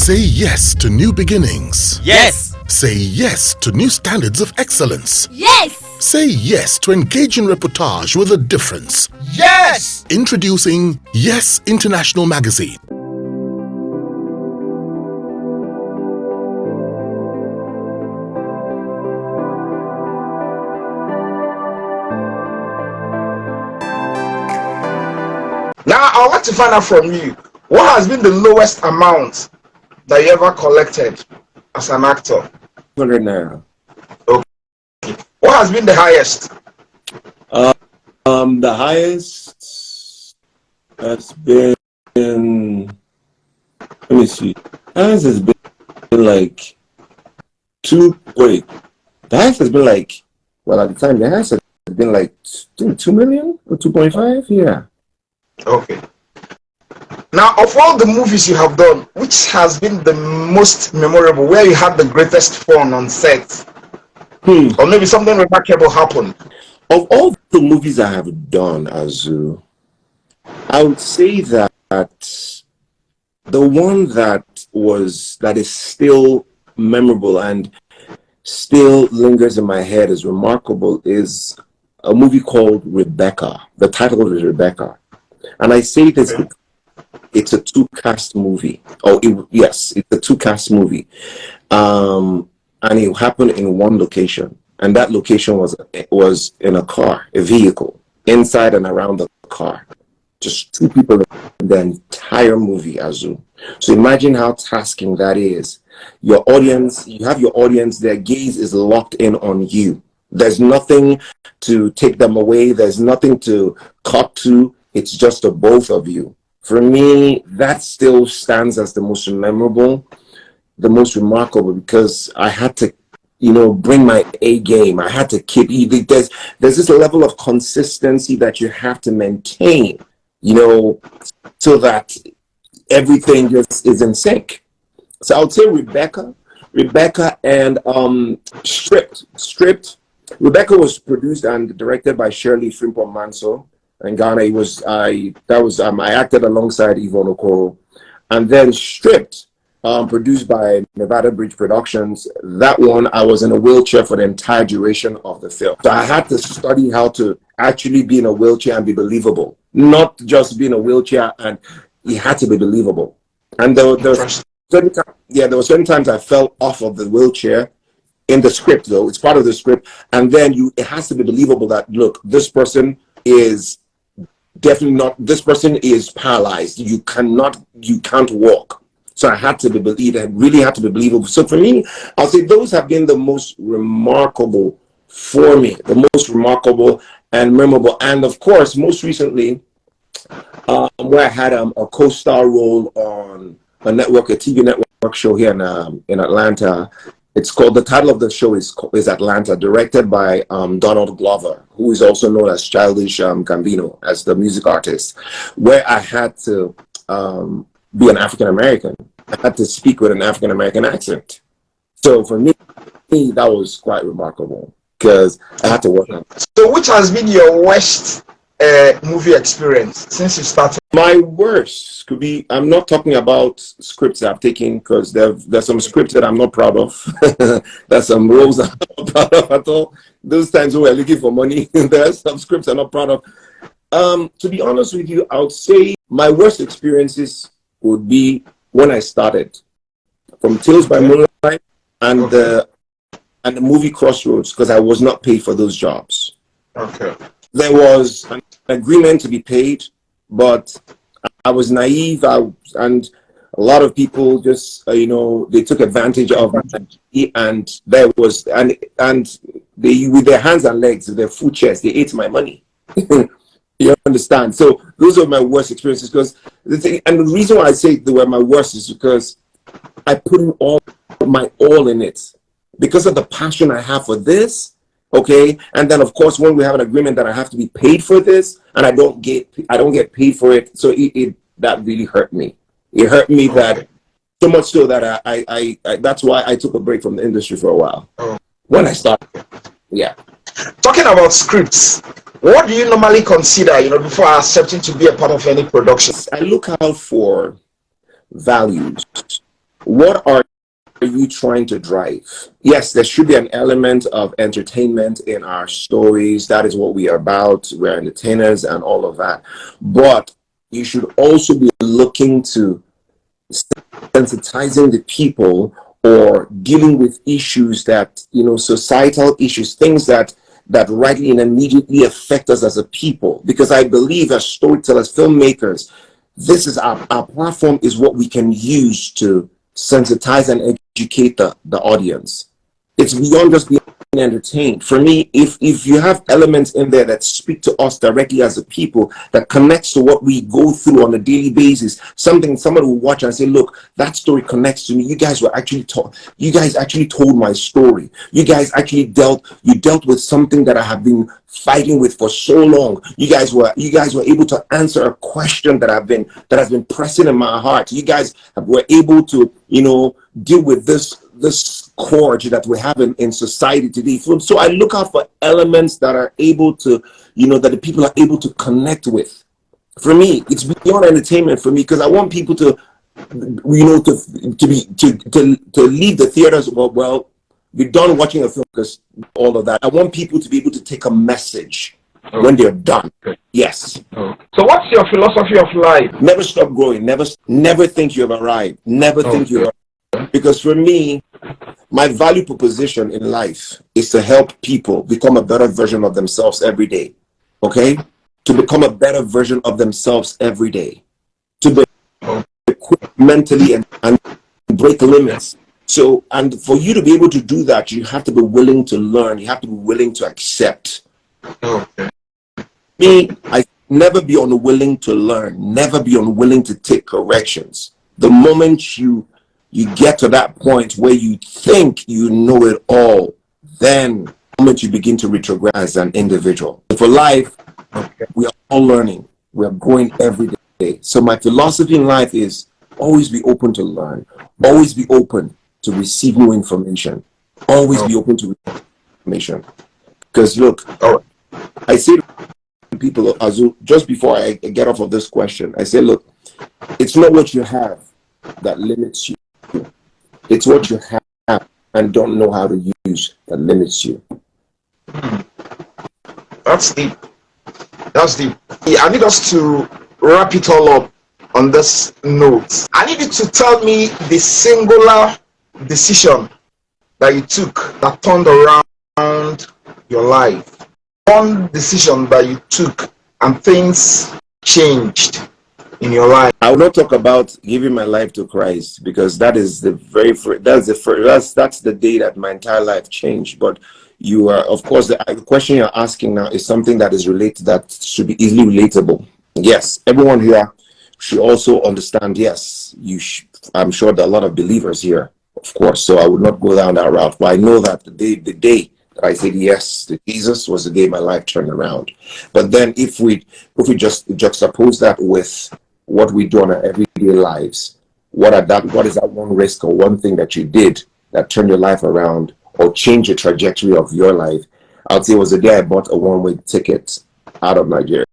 Say yes to new beginnings. Yes. Say yes to new standards of excellence. Yes. Say yes to engaging reportage with a difference. Yes. Introducing Yes International Magazine. Now, I would like to find out from you, what has been the lowest amount that you ever collected as an actor? 100 naira. Okay. What has been the highest? The highest has been, let me see. Highest has been like the highest has been like, well, at the time, the highest has been like 2 million or 2.5, yeah. Okay. Now, of all the movies you have done, which has been the most memorable, where you had the greatest fun on set? Or maybe something remarkable happened? Of all the movies I have done, Azu, I would say that the one that is still memorable and still lingers in my head is remarkable is a movie called Rebecca. The title is Rebecca. And I say this because it's a two-cast movie. Yes, it's a two-cast movie. And it happened in one location. And that location was in a car, a vehicle, inside and around the car. Just two people in the entire movie, Azu. So imagine how tasking that is. Your audience, you have your audience, their gaze is locked in on you. There's nothing to take them away. There's nothing to cut to. It's just the both of you. For me, that still stands as the most memorable, the most remarkable, because I had to, bring my A game. I had to keep, there's this level of consistency that you have to maintain, so that everything just is in sync. So I would say Rebecca and Stripped. Rebecca was produced and directed by Shirley Frimpong Manso. In Ghana, I acted alongside Yvonne Okoro. And then Stripped, produced by Nevada Bridge Productions. That one, I was in a wheelchair for the entire duration of the film. So I had to study how to actually be in a wheelchair and be believable. Not just be in a wheelchair, and it had to be believable. And there were certain times I fell off of the wheelchair in the script, though. It's part of the script. And then it has to be believable that, look, this person is definitely not, this person is paralyzed. You can't walk. So I had to be believed, it really had to be believable. So for me, I'll say those have been the most remarkable for me, the most remarkable and memorable. And of course, most recently, where I had a co-star role on a TV network show here in Atlanta. It's called, the title of the show is Atlanta, directed by Donald Glover, who is also known as Childish Gambino, as the music artist, where I had to be an African-American. I had to speak with an African-American accent. So for me, that was quite remarkable because I had to work on it. So which has been your worst movie experience since you started? My worst could be, I'm not talking about scripts that I've taken, because there's some scripts that I'm not proud of. There's some roles I'm not proud of at all. Those times when we're looking for money, there's some scripts I'm not proud of. To be honest with you, I would say my worst experiences would be when I started. From Tales by Moonlight and the movie Crossroads, because I was not paid for those jobs. Okay. There was an agreement to be paid, but I was naive, and a lot of people just, they took advantage of me, and there was, and they, with their hands and legs, with their full chest, they ate my money. You understand? So those are my worst experiences, because the reason why I say they were my worst is because I put in all my all in it, because of the passion I have for this. Okay, and then of course when we have an agreement that I have to be paid for this, and I don't get paid for it, so that really hurt me. It hurt me that so much so that I that's why I took a break from the industry for a while when I started. Yeah. Talking about scripts, what do you normally consider, before accepting to be a part of any production? I look out for values. what are you trying to drive? Yes, there should be an element of entertainment in our stories. That is what we are about. We're entertainers and all of that. But you should also be looking to sensitizing the people or dealing with issues that, societal issues, things that rightly and immediately affect us as a people. Because I believe as storytellers, filmmakers, this is our platform is what we can use to sensitize and educate the audience. It's beyond just being entertained. For me, if you have elements in there that speak to us directly as a people, that connects to what we go through on a daily basis, somebody will watch and say, look, that story connects to me. You guys actually told my story. You guys actually dealt with something that I have been fighting with for so long. You guys were able to answer a question that has been pressing in my heart. You guys were able to, deal with this scourge that we have in society today. So I look out for elements that are able to, that the people are able to connect with. For me, it's beyond entertainment for me, because I want people to, to leave the theaters. Well, we're done watching a film, because all of that. I want people to be able to take a message when they're done. Yes. So what's your philosophy of life? Never stop growing. Never think you've arrived. Never think you've arrived. Because for me, my value proposition in life is to help people become a better version of themselves every day. Okay? To become a better version of themselves every day. To be equipped mentally and break limits. So, and for you to be able to do that, you have to be willing to learn. You have to be willing to accept. Me, I never be unwilling to learn. Never be unwilling to take corrections. The moment you get to that point where you think you know it all, then the moment you begin to retrogress as an individual. For life, we are all learning. We are growing every day. So my philosophy in life is always be open to learn. Always be open to receive new information. Always be open to information. Because look, I say to people, Azu, just before I get off of this question, I say, look, it's not what you have that limits you. It's what you have and don't know how to use that limits you. That's deep. That's deep. I need us to wrap it all up on this note. I need you to tell me the singular decision that you took that turned around your life. One decision that you took and things changed in your life. I will not talk about giving my life to Christ, because that is the very first, that's the day that my entire life changed. But you are, of course, the question you're asking now is something that is related, that should be easily relatable. Yes, everyone here should also understand. Yes, I'm sure there are a lot of believers here, of course. So I would not go down that route. But I know that the day that I said yes to Jesus was the day my life turned around. But then if we just juxtapose that with what we do in our everyday lives, what is that one risk or one thing that you did that turned your life around or changed the trajectory of your life? I would say it was the day I bought a one-way ticket out of Nigeria.